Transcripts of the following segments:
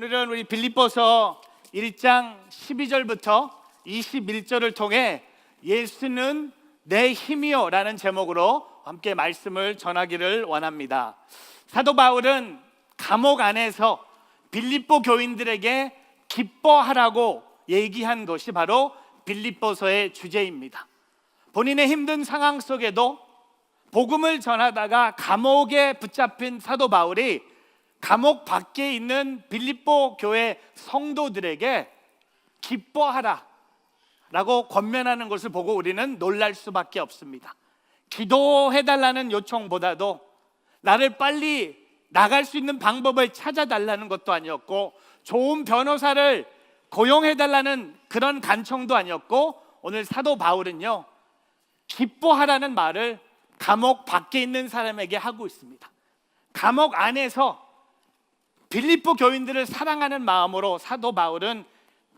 오늘은 우리 빌립보서 1장 12절부터 21절을 통해 예수는 내 힘이요 라는 제목으로 함께 말씀을 전하기를 원합니다. 사도 바울은 감옥 안에서 빌립보 교인들에게 기뻐하라고 얘기한 것이 바로 빌립보서의 주제입니다. 본인의 힘든 상황 속에도 복음을 전하다가 감옥에 붙잡힌 사도 바울이 감옥 밖에 있는 빌립보 교회 성도들에게 기뻐하라 라고 권면하는 것을 보고 우리는 놀랄 수밖에 없습니다. 기도해달라는 요청보다도 나를 빨리 나갈 수 있는 방법을 찾아달라는 것도 아니었고, 좋은 변호사를 고용해달라는 그런 간청도 아니었고, 오늘 사도 바울은요, 기뻐하라는 말을 감옥 밖에 있는 사람에게 하고 있습니다. 감옥 안에서 빌립보 교인들을 사랑하는 마음으로 사도 바울은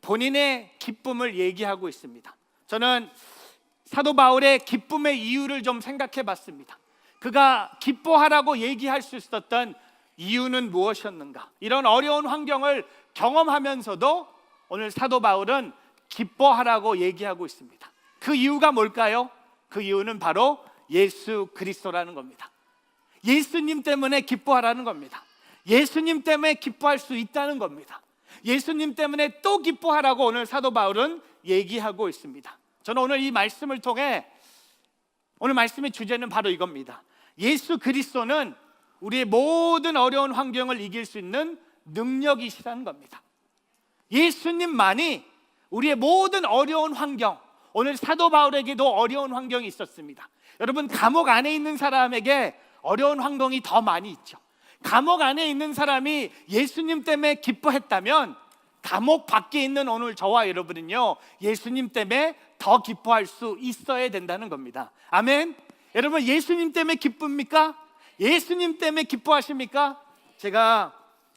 본인의 기쁨을 얘기하고 있습니다. 저는 사도 바울의 기쁨의 이유를 좀 생각해 봤습니다. 그가 기뻐하라고 얘기할 수 있었던 이유는 무엇이었는가? 이런 어려운 환경을 경험하면서도 오늘 사도 바울은 기뻐하라고 얘기하고 있습니다. 그 이유가 뭘까요? 그 이유는 바로 예수 그리스도라는 겁니다. 예수님 때문에 기뻐하라는 겁니다. 예수님 때문에 기뻐할 수 있다는 겁니다. 예수님 때문에 또 기뻐하라고 오늘 사도 바울은 얘기하고 있습니다. 저는 오늘 이 말씀을 통해 오늘 말씀의 주제는 바로 이겁니다. 예수 그리스도는 우리의 모든 어려운 환경을 이길 수 있는 능력이시라는 겁니다. 예수님만이 우리의 모든 어려운 환경, 오늘 사도 바울에게도 어려운 환경이 있었습니다. 여러분, 감옥 안에 있는 사람에게 어려운 환경이 더 많이 있죠. 감옥 안에 있는 사람이 예수님 때문에 기뻐했다면 감옥 밖에 있는 오늘 저와 여러분은요, 예수님 때문에 더 기뻐할 수 있어야 된다는 겁니다. 아멘. 여러분, 예수님 때문에 기쁩니까? 예수님 때문에 기뻐하십니까? 제가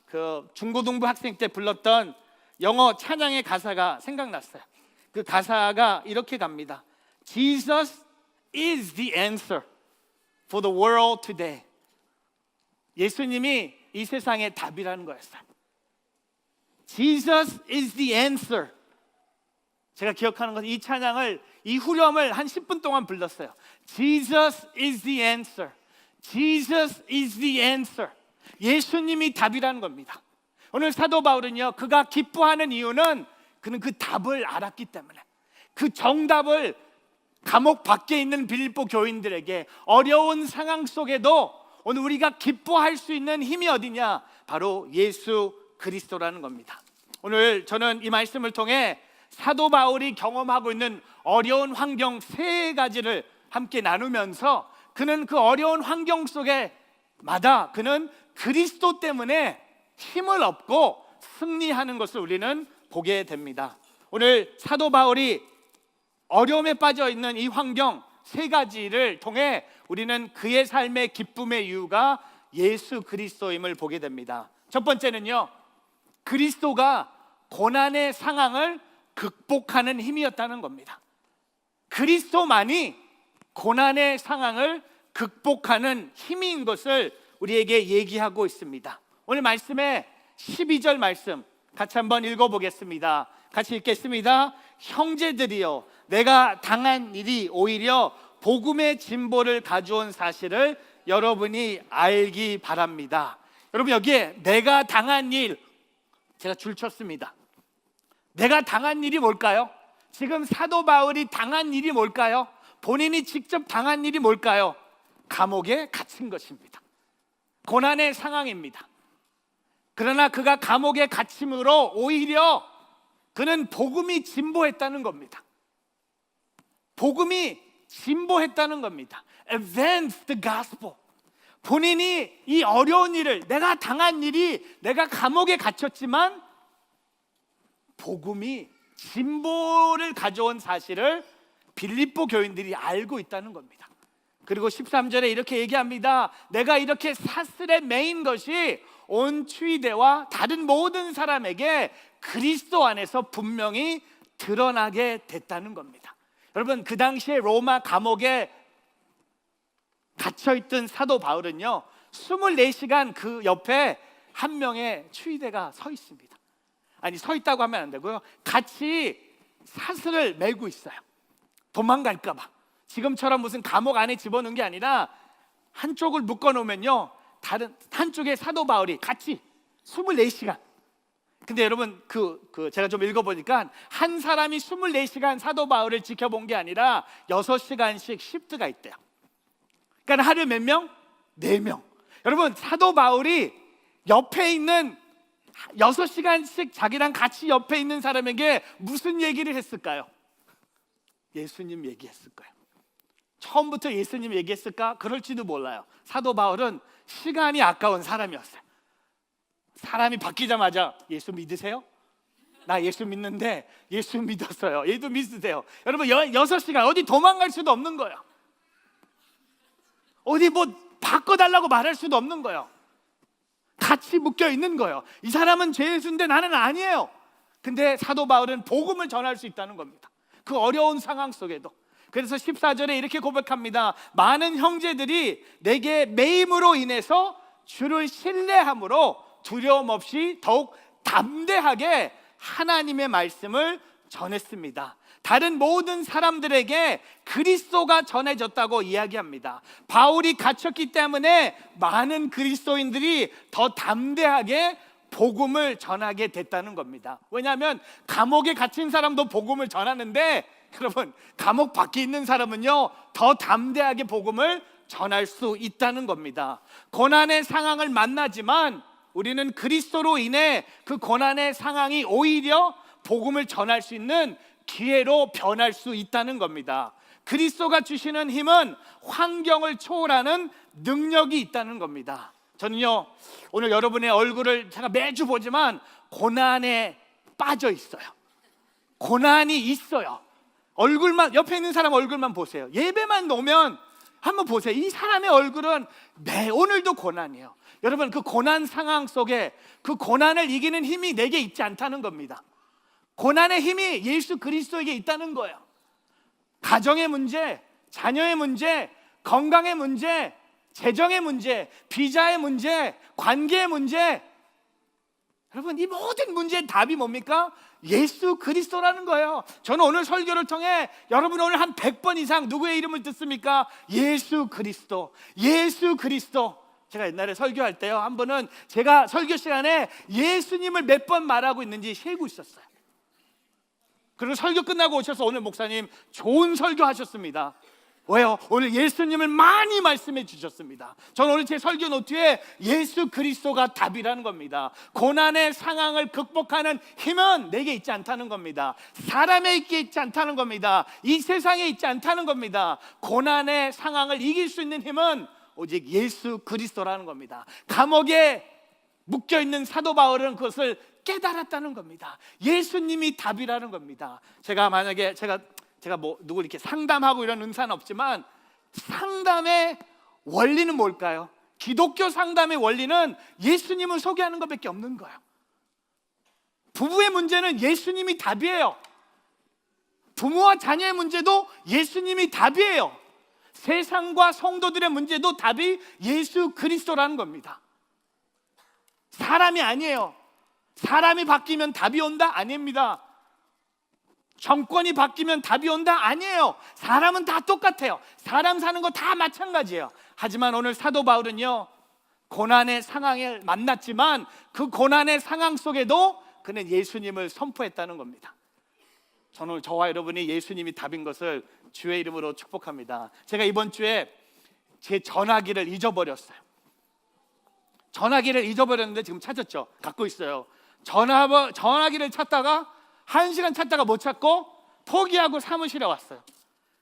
그 중고등부 학생 때 불렀던 영어 찬양의 가사가 생각났어요. 그 가사가 이렇게 갑니다. Jesus is the answer for the world today. 예수님이 이 세상의 답이라는 거였어요. Jesus is the answer. 제가 기억하는 것은 이 찬양을, 이 후렴을 한 10분 동안 불렀어요. Jesus is the answer. Jesus is the answer. 예수님이 답이라는 겁니다. 오늘 사도 바울은요, 그가 기뻐하는 이유는 그는 그 답을 알았기 때문에, 그 정답을 감옥 밖에 있는 빌립보 교인들에게 어려운 상황 속에도 오늘 우리가 기뻐할 수 있는 힘이 어디냐? 바로 예수 그리스도라는 겁니다. 오늘 저는 이 말씀을 통해 사도 바울이 경험하고 있는 어려운 환경 세 가지를 함께 나누면서 그는 그 어려운 환경 속에마다 그는 그리스도 때문에 힘을 얻고 승리하는 것을 우리는 보게 됩니다. 오늘 사도 바울이 어려움에 빠져 있는 이 환경 세 가지를 통해 우리는 그의 삶의 기쁨의 이유가 예수 그리스도임을 보게 됩니다. 첫 번째는요, 그리스도가 고난의 상황을 극복하는 힘이었다는 겁니다. 그리스도만이 고난의 상황을 극복하는 힘인 것을 우리에게 얘기하고 있습니다. 오늘 말씀의 12절 말씀 같이 한번 읽어보겠습니다. 같이 읽겠습니다. 형제들이여, 내가 당한 일이 오히려 복음의 진보를 가져온 사실을 여러분이 알기 바랍니다. 여러분, 여기에 내가 당한 일, 제가 줄쳤습니다. 내가 당한 일이 뭘까요? 지금 사도 바울이 당한 일이 뭘까요? 본인이 직접 당한 일이 뭘까요? 감옥에 갇힌 것입니다. 고난의 상황입니다. 그러나 그가 감옥에 갇힘으로 오히려 그는 복음이 진보했다는 겁니다. 복음이 진보했다는 겁니다. Advance the gospel. 본인이 이 어려운 일을, 내가 당한 일이, 내가 감옥에 갇혔지만 복음이 진보를 가져온 사실을 빌립보 교인들이 알고 있다는 겁니다. 그리고 13절에 이렇게 얘기합니다. 내가 이렇게 사슬에 매인 것이 온 추위대와 다른 모든 사람에게 그리스도 안에서 분명히 드러나게 됐다는 겁니다. 여러분, 그 당시에 로마 감옥에 갇혀있던 사도 바울은요, 24시간 그 옆에 한 명의 추위대가 서 있습니다. 아니 서 있다고 하면 안 되고요. 같이 사슬을 메고 있어요. 도망갈까 봐. 지금처럼 무슨 감옥 안에 집어넣은 게 아니라 한쪽을 묶어 놓으면요, 다른 한쪽에 사도 바울이 같이 24시간. 근데 여러분 제가 좀 읽어보니까 한 사람이 24시간 사도 바울을 지켜본 게 아니라 6시간씩 시프트가 있대요. 그러니까 하루에 몇 명? 4명. 여러분, 사도 바울이 옆에 있는 6시간씩 자기랑 같이 옆에 있는 사람에게 무슨 얘기를 했을까요? 예수님 얘기했을 거예요. 처음부터 예수님 얘기했을까? 그럴지도 몰라요. 사도 바울은 시간이 아까운 사람이었어요. 사람이 바뀌자마자 예수 믿으세요? 나 예수 믿는데 예수 믿었어요. 얘도 믿으세요? 여러분, 6시간 어디 도망갈 수도 없는 거예요. 어디 뭐 바꿔달라고 말할 수도 없는 거예요. 같이 묶여 있는 거예요. 이 사람은 죄수인데 나는 아니에요. 근데 사도 바울은 복음을 전할 수 있다는 겁니다. 그 어려운 상황 속에도. 그래서 14절에 이렇게 고백합니다. 많은 형제들이 내게 매임으로 인해서 주를 신뢰함으로 두려움 없이 더욱 담대하게 하나님의 말씀을 전했습니다. 다른 모든 사람들에게 그리스도가 전해졌다고 이야기합니다. 바울이 갇혔기 때문에 많은 그리스도인들이 더 담대하게 복음을 전하게 됐다는 겁니다. 왜냐하면 감옥에 갇힌 사람도 복음을 전하는데, 여러분, 감옥 밖에 있는 사람은요 더 담대하게 복음을 전할 수 있다는 겁니다. 고난의 상황을 만나지만 우리는 그리스도로 인해 그 고난의 상황이 오히려 복음을 전할 수 있는 기회로 변할 수 있다는 겁니다. 그리스도가 주시는 힘은 환경을 초월하는 능력이 있다는 겁니다. 저는요, 오늘 여러분의 얼굴을 제가 매주 보지만 고난에 빠져 있어요. 고난이 있어요. 얼굴만, 옆에 있는 사람 얼굴만 보세요. 예배만 오면 한번 보세요. 이 사람의 얼굴은 오늘도 고난이에요. 여러분, 그 고난 상황 속에 그 고난을 이기는 힘이 내게 있지 않다는 겁니다. 고난의 힘이 예수 그리스도에게 있다는 거예요. 가정의 문제, 자녀의 문제, 건강의 문제, 재정의 문제, 비자의 문제, 관계의 문제, 여러분, 이 모든 문제의 답이 뭡니까? 예수 그리스도라는 거예요. 저는 오늘 설교를 통해 여러분 오늘 한 100번 이상 누구의 이름을 듣습니까? 예수 그리스도, 예수 그리스도. 제가 옛날에 설교할 때요, 한 번은 제가 설교 시간에 예수님을 몇 번 말하고 있는지 세고 있었어요. 그리고 설교 끝나고 오셔서 오늘 목사님 좋은 설교 하셨습니다. 왜요? 오늘 예수님을 많이 말씀해 주셨습니다. 저는 오늘 제 설교 노트에 예수 그리스도가 답이라는 겁니다. 고난의 상황을 극복하는 힘은 내게 있지 않다는 겁니다. 사람에게 있지 않다는 겁니다. 이 세상에 있지 않다는 겁니다. 고난의 상황을 이길 수 있는 힘은 오직 예수 그리스도라는 겁니다. 감옥에 묶여있는 사도 바울은 그것을 깨달았다는 겁니다. 예수님이 답이라는 겁니다. 제가 만약에 제가 뭐 누굴 이렇게 상담하고 이런 은사는 없지만 상담의 원리는 뭘까요? 기독교 상담의 원리는 예수님을 소개하는 것밖에 없는 거예요. 부부의 문제는 예수님이 답이에요. 부모와 자녀의 문제도 예수님이 답이에요. 세상과 성도들의 문제도 답이 예수 그리스도라는 겁니다. 사람이 아니에요. 사람이 바뀌면 답이 온다? 아닙니다. 정권이 바뀌면 답이 온다? 아니에요. 사람은 다 똑같아요. 사람 사는 거 다 마찬가지예요. 하지만 오늘 사도 바울은요, 고난의 상황을 만났지만 그 고난의 상황 속에도 그는 예수님을 선포했다는 겁니다. 저는 저와 여러분이 예수님이 답인 것을 주의 이름으로 축복합니다. 제가 이번 주에 제 전화기를 잊어버렸어요. 전화기를 잊어버렸는데 지금 찾았죠. 갖고 있어요. 전화기를 찾다가 1시간 찾다가 못 찾고 포기하고 사무실에 왔어요.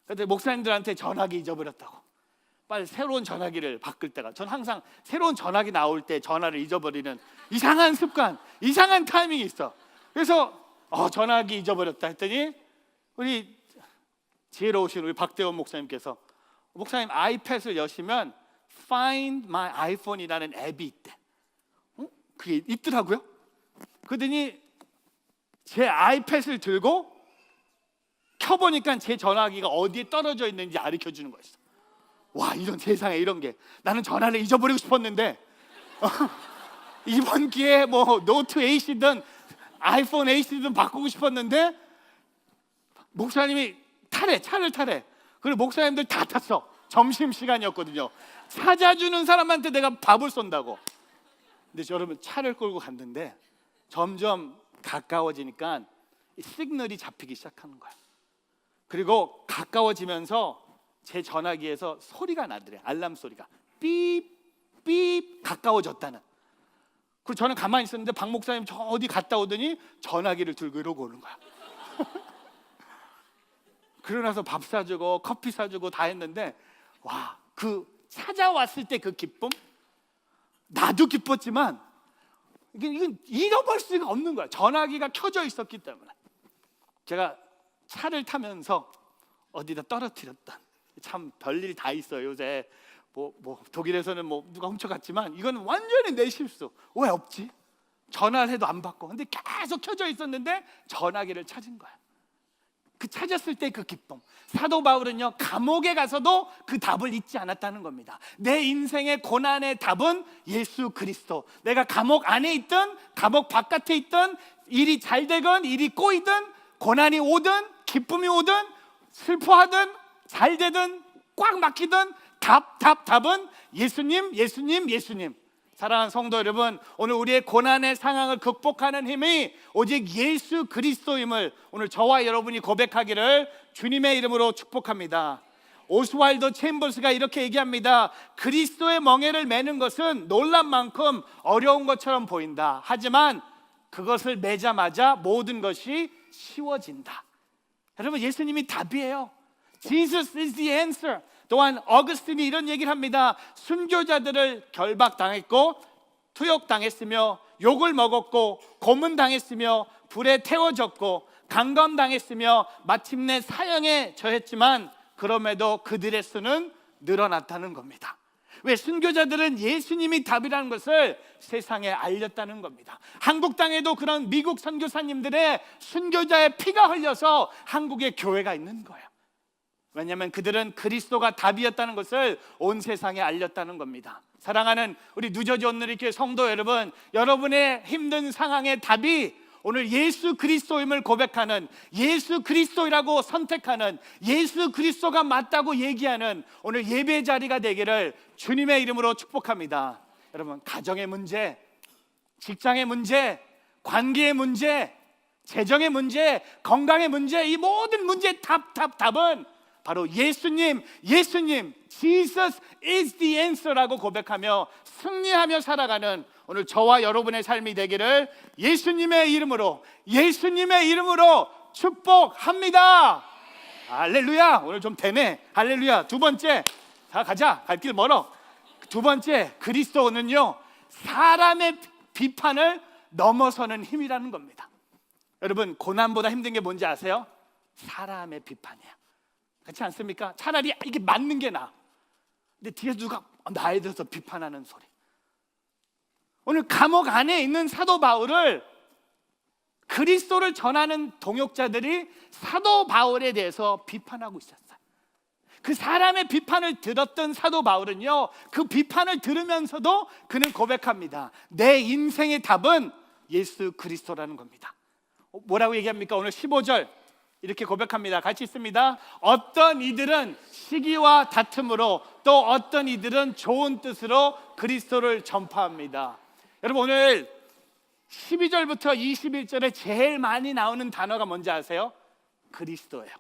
그런데 목사님들한테 전화기 잊어버렸다고, 빨리 새로운 전화기를 바꿀 때가, 전 항상 새로운 전화기 나올 때 전화를 잊어버리는 이상한 습관, 이상한 타이밍이 있어. 그래서 전화기 잊어버렸다 했더니 우리 지혜로우신 우리 박대원 목사님께서, 목사님 아이패드를 여시면 Find My iPhone이라는 앱이 있대. 그게 있더라고요. 그러더니 제 아이패드를 들고 켜보니까 제 전화기가 어디에 떨어져 있는지 가르쳐주는 거였어. 와, 이런 세상에 이런 게. 나는 전화를 잊어버리고 싶었는데 이번 기회에 뭐 노트 8이든 아이폰 8도 바꾸고 싶었는데 목사님이 차를 타래. 그리고 목사님들 다 탔어. 점심시간이었거든요. 찾아주는 사람한테 내가 밥을 쏜다고. 근데 여러분, 차를 끌고 갔는데 점점 가까워지니까 시그널이 잡히기 시작하는 거야. 그리고 가까워지면서 제 전화기에서 소리가 나더래. 알람 소리가 삐삐 가까워졌다는. 그리고 저는 가만히 있었는데 박 목사님 저 어디 갔다 오더니 전화기를 들고 이러고 오는 거야. 그러고 나서 밥 사주고 커피 사주고 다 했는데, 와, 그 찾아왔을 때 그 기쁨, 나도 기뻤지만 이건 잃어버릴 수가 없는 거야. 전화기가 켜져 있었기 때문에. 제가 차를 타면서 어디다 떨어뜨렸다. 참 별일이 다 있어요. 요새 뭐 독일에서는 뭐 누가 훔쳐갔지만 이건 완전히 내 실수. 왜 없지? 전화를 해도 안 받고. 근데 계속 켜져 있었는데 전화기를 찾은 거야. 그 찾았을 때 그 기쁨. 사도 바울은요, 감옥에 가서도 그 답을 잊지 않았다는 겁니다. 내 인생의 고난의 답은 예수 그리스도. 내가 감옥 안에 있든 감옥 바깥에 있든, 일이 잘 되건 일이 꼬이든, 고난이 오든 기쁨이 오든 슬퍼하든 잘 되든 꽉 막히든 답은 예수님, 예수님, 예수님. 사랑하는 성도 여러분, 오늘 우리의 고난의 상황을 극복하는 힘이 오직 예수 그리스도임을 오늘 저와 여러분이 고백하기를 주님의 이름으로 축복합니다. 오스왈드 챔버스가 이렇게 얘기합니다. 그리스도의 멍에를 매는 것은 놀란 만큼 어려운 것처럼 보인다. 하지만 그것을 매자마자 모든 것이 쉬워진다. 여러분, 예수님이 답이에요. Jesus is the answer. 또한 어거스틴이 이런 얘기를 합니다. 순교자들을 결박당했고 투욕당했으며 욕을 먹었고 고문당했으며 불에 태워졌고 강검당했으며 마침내 사형에 처했지만 그럼에도 그들의 수는 늘어났다는 겁니다. 왜? 순교자들은 예수님이 답이라는 것을 세상에 알렸다는 겁니다. 한국 땅에도 그런 미국 선교사님들의 순교자의 피가 흘려서 한국에 교회가 있는 거예요. 왜냐하면 그들은 그리스도가 답이었다는 것을 온 세상에 알렸다는 겁니다. 사랑하는 우리 누저지 온누리교회 성도 여러분, 여러분의 힘든 상황의 답이 오늘 예수 그리스도임을 고백하는, 예수 그리스도이라고 선택하는, 예수 그리스도가 맞다고 얘기하는 오늘 예배 자리가 되기를 주님의 이름으로 축복합니다. 여러분, 가정의 문제, 직장의 문제, 관계의 문제, 재정의 문제, 건강의 문제, 이 모든 문제의 답은 바로 예수님, Jesus is the answer라고 고백하며 승리하며 살아가는 오늘 저와 여러분의 삶이 되기를 예수님의 이름으로 축복합니다. 할렐루야. 오늘 좀 되네. 할렐루야. 두 번째, 다 가자. 갈 길 멀어. 두 번째, 그리스도는요, 사람의 비판을 넘어서는 힘이라는 겁니다. 여러분, 고난보다 힘든 게 뭔지 아세요? 사람의 비판이에요. 그렇지 않습니까? 차라리 이게 맞는 게 나아. 근데 뒤에서 누가 나에 대해서 비판하는 소리. 오늘 감옥 안에 있는 사도 바울을, 그리스도를 전하는 동역자들이 사도 바울에 대해서 비판하고 있었어요. 그 사람의 비판을 들었던 사도 바울은요, 그 비판을 들으면서도 그는 고백합니다. 내 인생의 답은 예수 그리스도라는 겁니다. 뭐라고 얘기합니까? 오늘 15절 이렇게 고백합니다. 같이 있습니다. 어떤 이들은 시기와 다툼으로, 또 어떤 이들은 좋은 뜻으로 그리스도를 전파합니다. 여러분, 오늘 12절부터 21절에 제일 많이 나오는 단어가 뭔지 아세요? 그리스도예요.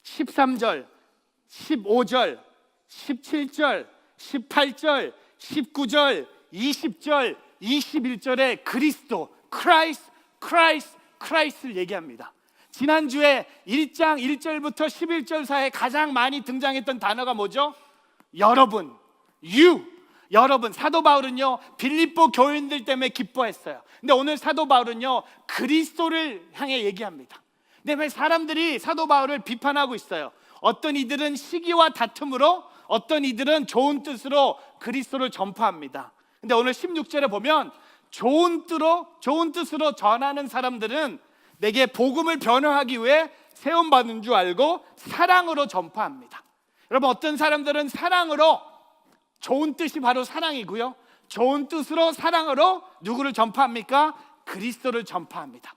13절, 15절, 17절, 18절, 19절, 20절, 21절에 그리스도, 크라이스트를 얘기합니다. 지난주에 1장 1절부터 11절 사이에 가장 많이 등장했던 단어가 뭐죠? 여러분, 여러분. 사도 바울은요, 빌립보 교인들 때문에 기뻐했어요. 근데 오늘 사도 바울은요, 그리스도를 향해 얘기합니다. 근데 왜 사람들이 사도 바울을 비판하고 있어요? 어떤 이들은 시기와 다툼으로, 어떤 이들은 좋은 뜻으로 그리스도를 전파합니다. 근데 오늘 16절에 보면 좋은 뜻으로 전하는 사람들은 내게 복음을 변화하기 위해 세움받은 줄 알고 사랑으로 전파합니다. 여러분, 어떤 사람들은 사랑으로, 좋은 뜻이 바로 사랑이고요, 좋은 뜻으로 사랑으로 누구를 전파합니까? 그리스도를 전파합니다.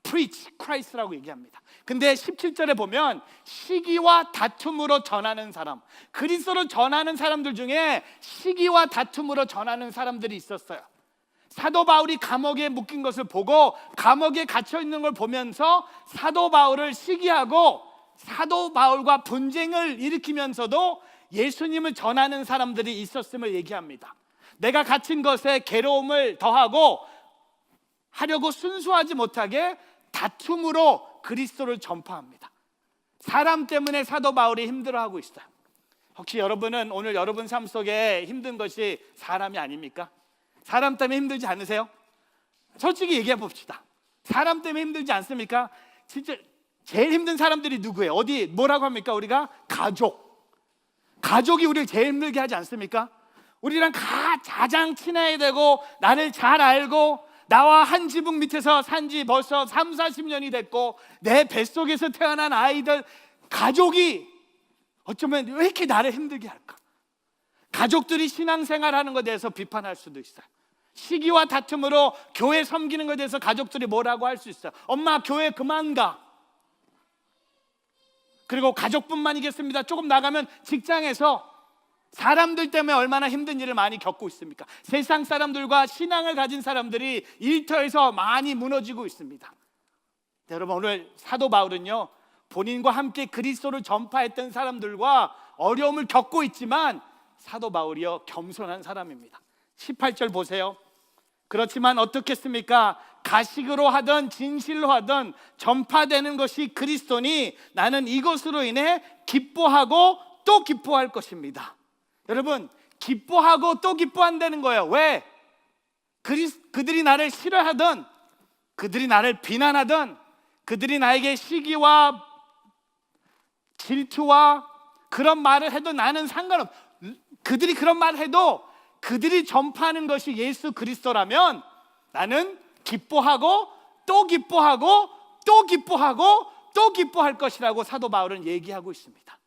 Preach Christ라고 얘기합니다. 근데 17절에 보면 시기와 다툼으로 전하는 사람, 그리스도를 전하는 사람들 중에 시기와 다툼으로 전하는 사람들이 있었어요. 사도 바울이 감옥에 묶인 것을 보고 감옥에 갇혀 있는 걸 보면서 사도 바울을 시기하고 사도 바울과 분쟁을 일으키면서도 예수님을 전하는 사람들이 있었음을 얘기합니다. 내가 갇힌 것에 괴로움을 더하고 하려고 순수하지 못하게 다툼으로 그리스도를 전파합니다. 사람 때문에 사도 바울이 힘들어하고 있어요. 혹시 여러분은 오늘 여러분 삶 속에 힘든 것이 사람이 아닙니까? 사람 때문에 힘들지 않으세요? 솔직히 얘기해 봅시다. 사람 때문에 힘들지 않습니까? 진짜 제일 힘든 사람들이 누구예요? 어디 뭐라고 합니까? 우리가 가족이 우리를 제일 힘들게 하지 않습니까? 우리랑 가장 친해야 되고 나를 잘 알고 나와 한 지붕 밑에서 산지 벌써 3, 40년이 됐고 내 뱃속에서 태어난 아이들, 가족이 어쩌면 왜 이렇게 나를 힘들게 할까? 가족들이 신앙생활하는 것에 대해서 비판할 수도 있어요. 시기와 다툼으로 교회 섬기는 것에 대해서 가족들이 뭐라고 할 수 있어요. 엄마 교회 그만 가. 그리고 가족뿐만이겠습니다. 조금 나가면 직장에서 사람들 때문에 얼마나 힘든 일을 많이 겪고 있습니까? 세상 사람들과 신앙을 가진 사람들이 일터에서 많이 무너지고 있습니다. 여러분, 오늘 사도 바울은요, 본인과 함께 그리스도를 전파했던 사람들과 어려움을 겪고 있지만 사도 바울이요, 겸손한 사람입니다. 18절 보세요. 그렇지만 어떻겠습니까? 가식으로 하든 진실로 하든 전파되는 것이 그리스도니 나는 이것으로 인해 기뻐하고 또 기뻐할 것입니다. 여러분, 기뻐하고 또 기뻐한다는 거예요. 왜? 그들이 나를 싫어하든 그들이 나를 비난하든 그들이 나에게 시기와 질투와 그런 말을 해도 나는 상관없어. 그들이 그런 말을 해도 그들이 전파하는 것이 예수 그리스도라면 나는 기뻐하고 또 기뻐하고 또 기뻐하고 또 기뻐할 것이라고 사도 바울은 얘기하고 있습니다.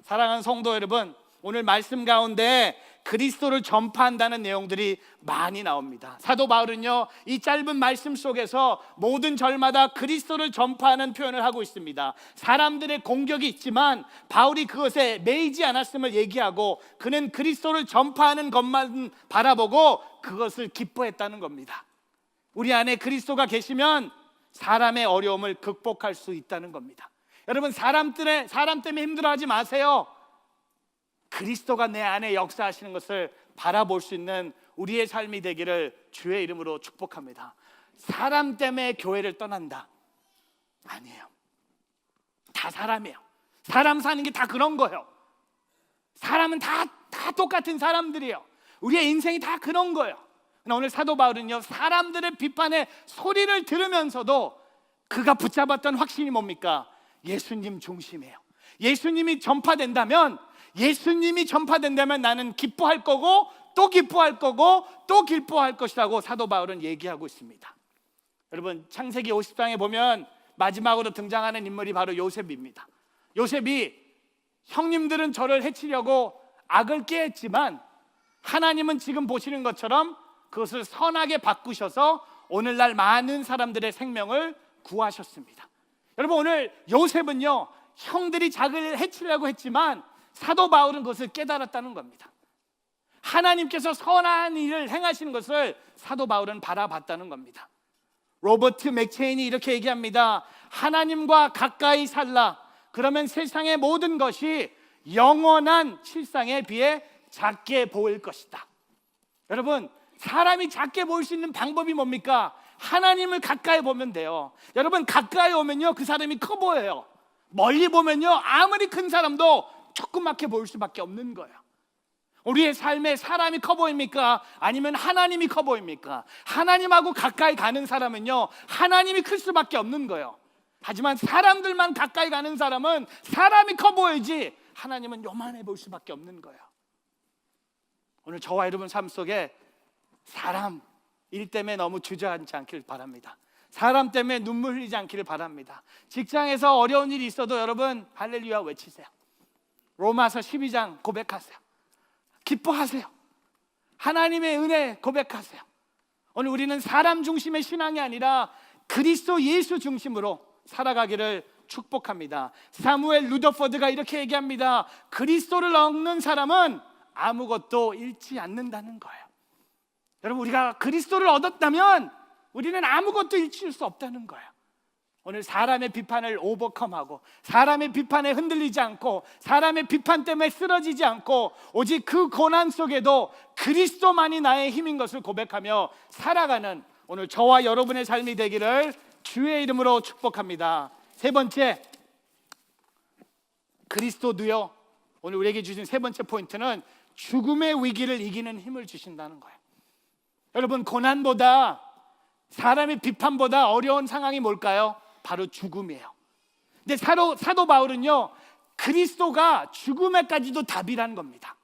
사랑하는 성도 여러분, 오늘 말씀 가운데 그리스도를 전파한다는 내용들이 많이 나옵니다. 사도 바울은요, 이 짧은 말씀 속에서 모든 절마다 그리스도를 전파하는 표현을 하고 있습니다. 사람들의 공격이 있지만 바울이 그것에 매이지 않았음을 얘기하고 그는 그리스도를 전파하는 것만 바라보고 그것을 기뻐했다는 겁니다. 우리 안에 그리스도가 계시면 사람의 어려움을 극복할 수 있다는 겁니다. 여러분, 사람 때문에 힘들어하지 마세요. 그리스도가 내 안에 역사하시는 것을 바라볼 수 있는 우리의 삶이 되기를 주의 이름으로 축복합니다. 사람 때문에 교회를 떠난다? 아니에요. 다 사람이에요. 사람 사는 게 다 그런 거예요. 사람은 다 똑같은 사람들이에요. 우리의 인생이 다 그런 거예요. 오늘 사도 바울은요, 사람들의 비판의 소리를 들으면서도 그가 붙잡았던 확신이 뭡니까? 예수님 중심이에요. 예수님이 전파된다면 나는 기뻐할 거고 또 기뻐할 거고 또 기뻐할 것이라고 사도 바울은 얘기하고 있습니다. 여러분, 창세기 50장에 보면 마지막으로 등장하는 인물이 바로 요셉입니다. 요셉이 형님들은 저를 해치려고 악을 꾀했지만 하나님은 지금 보시는 것처럼 그것을 선하게 바꾸셔서 오늘날 많은 사람들의 생명을 구하셨습니다. 여러분, 오늘 요셉은요, 형들이 자기를 해치려고 했지만 사도 바울은 그것을 깨달았다는 겁니다. 하나님께서 선한 일을 행하시는 것을 사도 바울은 바라봤다는 겁니다. 로버트 맥체인이 이렇게 얘기합니다. 하나님과 가까이 살라. 그러면 세상의 모든 것이 영원한 실상에 비해 작게 보일 것이다. 여러분, 사람이 작게 보일 수 있는 방법이 뭡니까? 하나님을 가까이 보면 돼요. 여러분, 가까이 오면요, 그 사람이 커 보여요. 멀리 보면요, 아무리 큰 사람도 조그맣게 보일 수밖에 없는 거예요. 우리의 삶에 사람이 커 보입니까? 아니면 하나님이 커 보입니까? 하나님하고 가까이 가는 사람은요, 하나님이 클 수밖에 없는 거예요. 하지만 사람들만 가까이 가는 사람은 사람이 커 보이지 하나님은 요만해 보일 수밖에 없는 거예요. 오늘 저와 여러분 삶 속에 사람 일 때문에 너무 주저앉지 않기를 바랍니다. 사람 때문에 눈물 흘리지 않기를 바랍니다. 직장에서 어려운 일이 있어도 여러분 할렐루야 외치세요. 로마서 12장 고백하세요. 기뻐하세요. 하나님의 은혜 고백하세요. 오늘 우리는 사람 중심의 신앙이 아니라 그리스도 예수 중심으로 살아가기를 축복합니다. 사무엘 루더포드가 이렇게 얘기합니다. 그리스도를 얻는 사람은 아무것도 잃지 않는다는 거예요. 여러분, 우리가 그리스도를 얻었다면 우리는 아무것도 잃을 수 없다는 거예요. 오늘 사람의 비판을 오버컴하고 사람의 비판에 흔들리지 않고 사람의 비판 때문에 쓰러지지 않고 오직 그 고난 속에도 그리스도만이 나의 힘인 것을 고백하며 살아가는 오늘 저와 여러분의 삶이 되기를 주의 이름으로 축복합니다. 세 번째, 그리스도도요, 오늘 우리에게 주신 세 번째 포인트는 죽음의 위기를 이기는 힘을 주신다는 거예요. 여러분, 고난보다 사람의 비판보다 어려운 상황이 뭘까요? 바로 죽음이에요. 근데 사도 바울은요, 그리스도가 죽음에까지도 답이라는 겁니다.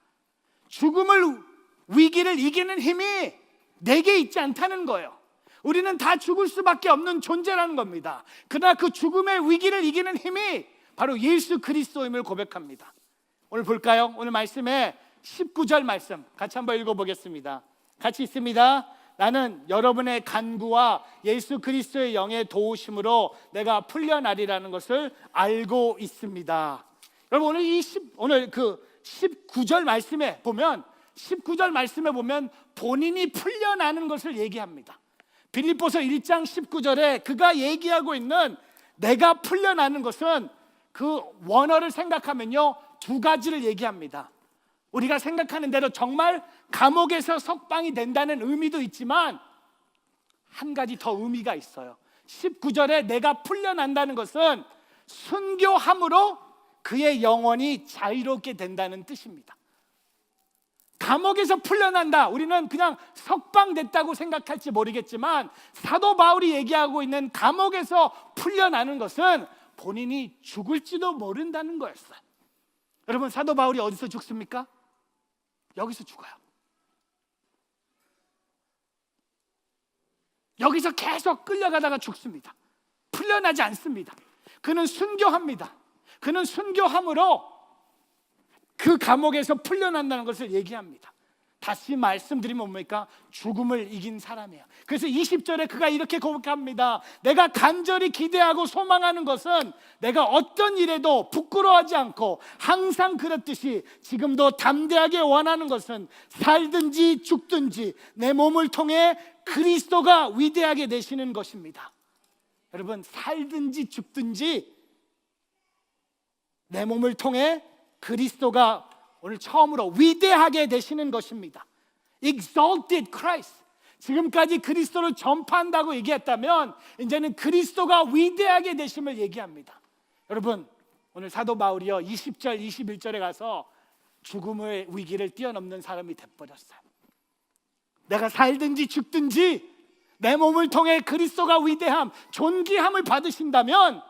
죽음을 위기를 이기는 힘이 내게 있지 않다는 거예요. 우리는 다 죽을 수밖에 없는 존재라는 겁니다. 그러나 그 죽음의 위기를 이기는 힘이 바로 예수 그리스도임을 고백합니다. 오늘 볼까요? 오늘 말씀에 19절 말씀 같이 한번 읽어보겠습니다. 같이 있습니다. 나는 여러분의 간구와 예수 그리스도의 영의 도우심으로 내가 풀려나리라는 것을 알고 있습니다. 여러분, 오늘 그 19절 말씀에 보면 본인이 풀려나는 것을 얘기합니다. 빌립보서 1장 19절에 그가 얘기하고 있는 내가 풀려나는 것은 그 원어를 생각하면요, 두 가지를 얘기합니다. 우리가 생각하는 대로 정말 감옥에서 석방이 된다는 의미도 있지만 한 가지 더 의미가 있어요. 19절에 내가 풀려난다는 것은 순교함으로 그의 영혼이 자유롭게 된다는 뜻입니다. 감옥에서 풀려난다, 우리는 그냥 석방됐다고 생각할지 모르겠지만 사도 바울이 얘기하고 있는 감옥에서 풀려나는 것은 본인이 죽을지도 모른다는 거였어요. 여러분, 사도 바울이 어디서 죽습니까? 여기서 죽어요. 여기서 계속 끌려가다가 죽습니다. 풀려나지 않습니다. 그는 순교합니다. 그는 순교함으로 그 감옥에서 풀려난다는 것을 얘기합니다. 다시 말씀드리면 뭡니까? 죽음을 이긴 사람이에요. 그래서 20절에 그가 이렇게 고백합니다. 내가 간절히 기대하고 소망하는 것은 내가 어떤 일에도 부끄러워하지 않고 항상 그렇듯이 지금도 담대하게 원하는 것은 살든지 죽든지 내 몸을 통해 그리스도가 위대하게 되시는 것입니다. 여러분, 살든지 죽든지 내 몸을 통해 그리스도가 오늘 처음으로 위대하게 되시는 것입니다. Exalted Christ. 지금까지 그리스도를 전파한다고 얘기했다면 이제는 그리스도가 위대하게 되심을 얘기합니다. 여러분, 오늘 사도 바울이요 20절 21절에 가서 죽음의 위기를 뛰어넘는 사람이 돼버렸어요. 내가 살든지 죽든지 내 몸을 통해 그리스도가 위대함, 존귀함을 받으신다면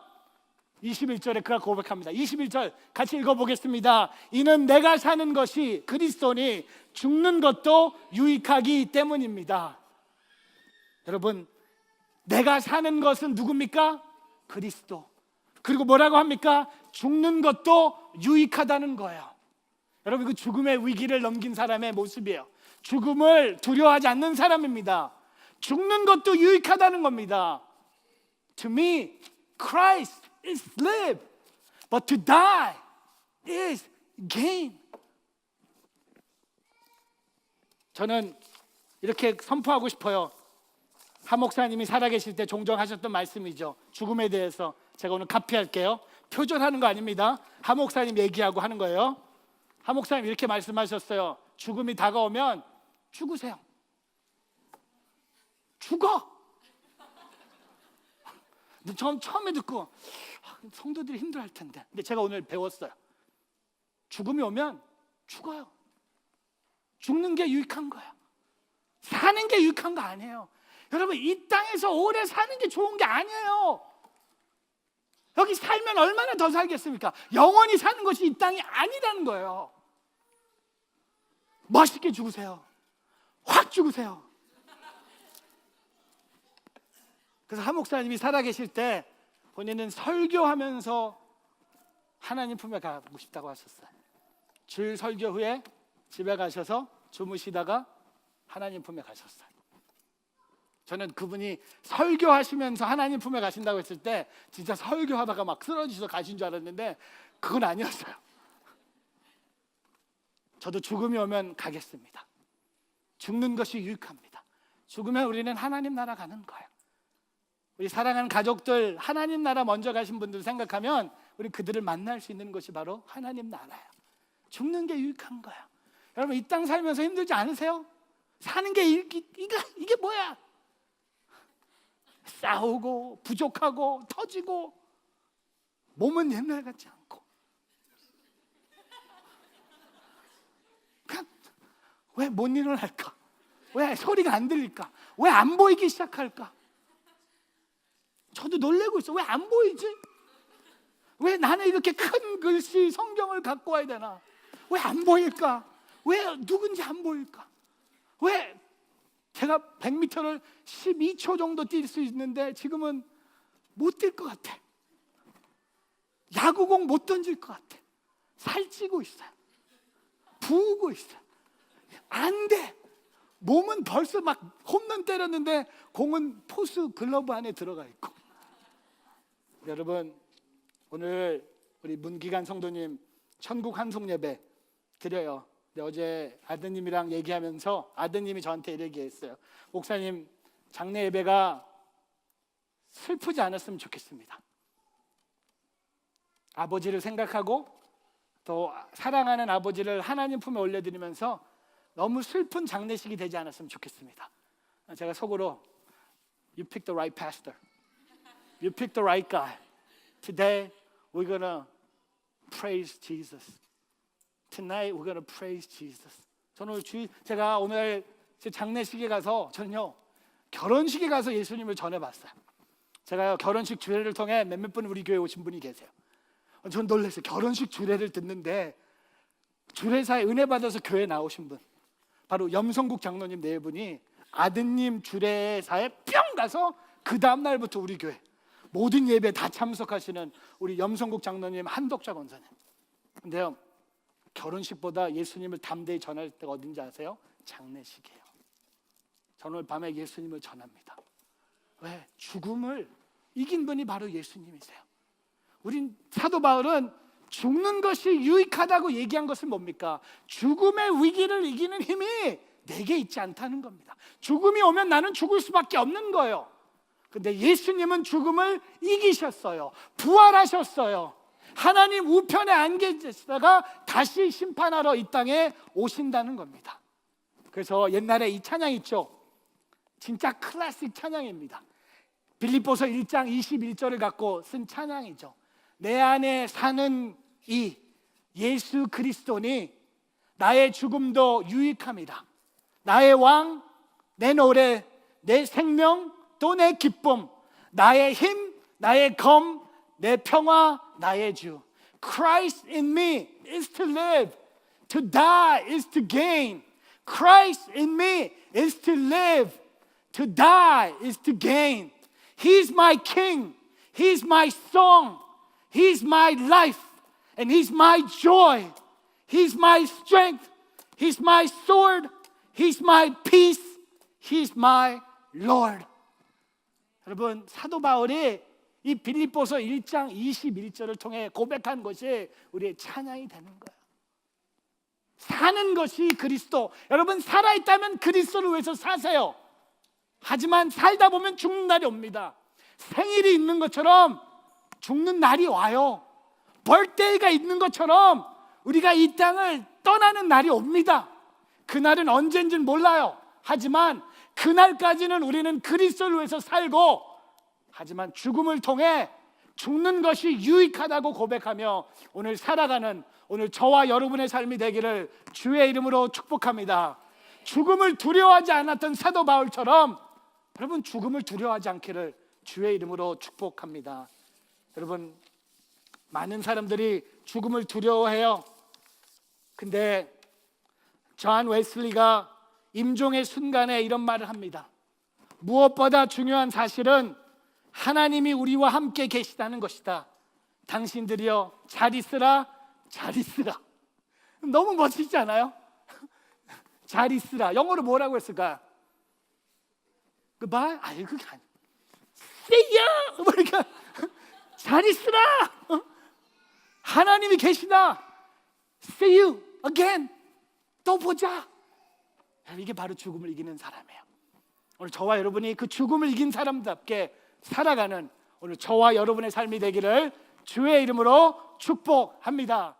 21절에 그가 고백합니다. 21절 같이 읽어보겠습니다. 이는 내가 사는 것이 그리스도니 죽는 것도 유익하기 때문입니다. 여러분, 내가 사는 것은 누굽니까? 그리스도. 그리고 뭐라고 합니까? 죽는 것도 유익하다는 거예요. 여러분, 그 죽음의 위기를 넘긴 사람의 모습이에요. 죽음을 두려워하지 않는 사람입니다. 죽는 것도 유익하다는 겁니다. To me, Christ is live, but to die is gain. 저는 이렇게 선포하고 싶어요. 한 목사님이 살아계실 때 종종 하셨던 말씀이죠. 죽음에 대해서 제가 오늘 카피할게요. 표절하는 거 아닙니다. 한 목사님 얘기하고 하는 거예요. 한 목사님 이렇게 말씀하셨어요. 죽음이 다가오면 죽으세요. 죽어. 처음에 듣고 성도들이 힘들어할 텐데, 근데 제가 오늘 배웠어요. 죽음이 오면 죽어요. 죽는 게 유익한 거예요. 사는 게 유익한 거 아니에요. 여러분, 이 땅에서 오래 사는 게 좋은 게 아니에요. 여기 살면 얼마나 더 살겠습니까? 영원히 사는 것이 이 땅이 아니라는 거예요. 멋있게 죽으세요. 확 죽으세요. 그래서 한 목사님이 살아계실 때 본인은 설교하면서 하나님 품에 가고 싶다고 하셨어요. 주일 설교 후에 집에 가셔서 주무시다가 하나님 품에 가셨어요. 저는 그분이 설교하시면서 하나님 품에 가신다고 했을 때 진짜 설교하다가 막 쓰러지셔서 가신 줄 알았는데 그건 아니었어요. 저도 죽음이 오면 가겠습니다. 죽는 것이 유익합니다. 죽으면 우리는 하나님 나라 가는 거예요. 우리 사랑하는 가족들, 하나님 나라 먼저 가신 분들 생각하면 우리 그들을 만날 수 있는 것이 바로 하나님 나라예요. 죽는 게 유익한 거예요. 여러분 이 땅 살면서 힘들지 않으세요? 사는 게 이게 뭐야? 싸우고 부족하고 터지고 몸은 옛날 같지 않고 왜 못 일어날까? 왜 소리가 안 들릴까? 왜 안 보이기 시작할까? 저도 놀래고 있어. 왜 안 보이지? 왜 나는 이렇게 큰 글씨 성경을 갖고 와야 되나? 왜 안 보일까? 왜 누군지 안 보일까? 왜 제가 100m를 12초 정도 뛸 수 있는데 지금은 못 뛸 것 같아. 야구공 못 던질 것 같아. 살찌고 있어요. 부으고 있어요. 안 돼. 몸은 벌써 막 홈런 때렸는데 공은 포수 글러브 안에 들어가 있고. 여러분 오늘 우리 문기관 성도님 천국 한송 예배 드려요. 근데 어제 아드님이랑 얘기하면서 아드님이 저한테 이렇게 얘기했어요. 목사님 장례 예배가 슬프지 않았으면 좋겠습니다. 아버지를 생각하고 또 사랑하는 아버지를 하나님 품에 올려드리면서 너무 슬픈 장례식이 되지 않았으면 좋겠습니다. 제가 속으로 You picked the right pastor. You picked the right guy. Today we're gonna praise Jesus. Tonight we're gonna praise Jesus. 저는 제가 오늘 제 장례식에 가서 저는요 결혼식에 가서 예수님을 전해봤어요. 제가 결혼식 주례를 통해 몇몇 분 우리 교회 오신 분이 계세요. 전 놀랐어요. 결혼식 주례를 듣는데 주례사에 은혜 받아서 교회 나오신 분 바로 염성국 장로님 네 분이 아드님 주례사에 뿅 가서 그 다음 날부터 우리 교회 모든 예배 다 참석하시는 우리 염성국 장로님 한덕자 권사님. 근데요 결혼식보다 예수님을 담대히 전할 때가 어딘지 아세요? 장례식이에요. 저는 오늘 밤에 예수님을 전합니다. 왜? 죽음을 이긴 분이 바로 예수님이세요. 우린 사도 바울은 죽는 것이 유익하다고 얘기한 것은 뭡니까? 죽음의 위기를 이기는 힘이 내게 있지 않다는 겁니다. 죽음이 오면 나는 죽을 수밖에 없는 거예요. 근데 예수님은 죽음을 이기셨어요. 부활하셨어요. 하나님 우편에 안 계시다가 다시 심판하러 이 땅에 오신다는 겁니다. 그래서 옛날에 이 찬양 있죠? 진짜 클래식 찬양입니다. 빌립보서 1장 21절을 갖고 쓴 찬양이죠. 내 안에 사는 이 예수 그리스도니 나의 죽음도 유익함이다. 나의 왕, 내 노래, 내 생명, 또 내 기쁨, 나의 힘, 나의 검, 내 평화, 나의 주. Christ in me is to live. To die is to gain. Christ in me is to live. To die is to gain. He's my king. He's my song. He's my life. And He's my joy. He's my strength. He's my sword. He's my peace. He's my Lord. 여러분 사도 바울이 이 빌립보서 1장 21절을 통해 고백한 것이 우리의 찬양이 되는 거예요. 사는 것이 그리스도. 여러분 살아있다면 그리스도를 위해서 사세요. 하지만 살다 보면 죽는 날이 옵니다. 생일이 있는 것처럼 죽는 날이 와요. 벌떼가 있는 것처럼 우리가 이 땅을 떠나는 날이 옵니다. 그날은 언젠지는 몰라요. 하지만 그날까지는 우리는 그리스도를 위해서 살고, 하지만 죽음을 통해 죽는 것이 유익하다고 고백하며 오늘 살아가는 오늘 저와 여러분의 삶이 되기를 주의 이름으로 축복합니다. 죽음을 두려워하지 않았던 사도 바울처럼 여러분 죽음을 두려워하지 않기를 주의 이름으로 축복합니다. 여러분 많은 사람들이 죽음을 두려워해요. 근데 존 웨슬리가 임종의 순간에 이런 말을 합니다. 무엇보다 중요한 사실은 하나님이 우리와 함께 계시다는 것이다. 당신들이여 잘 있으라, 잘 있으라. 너무 멋지지 않아요? 잘 있으라. 영어로 뭐라고 했을까? Goodbye? 아니 그게 아니. See ya. 그러니까 잘 있으라. 하나님이 계시다. See you again. 또 보자. 이게 바로 죽음을 이기는 사람이에요. 오늘 저와 여러분이 그 죽음을 이긴 사람답게 살아가는 오늘 저와 여러분의 삶이 되기를 주의 이름으로 축복합니다.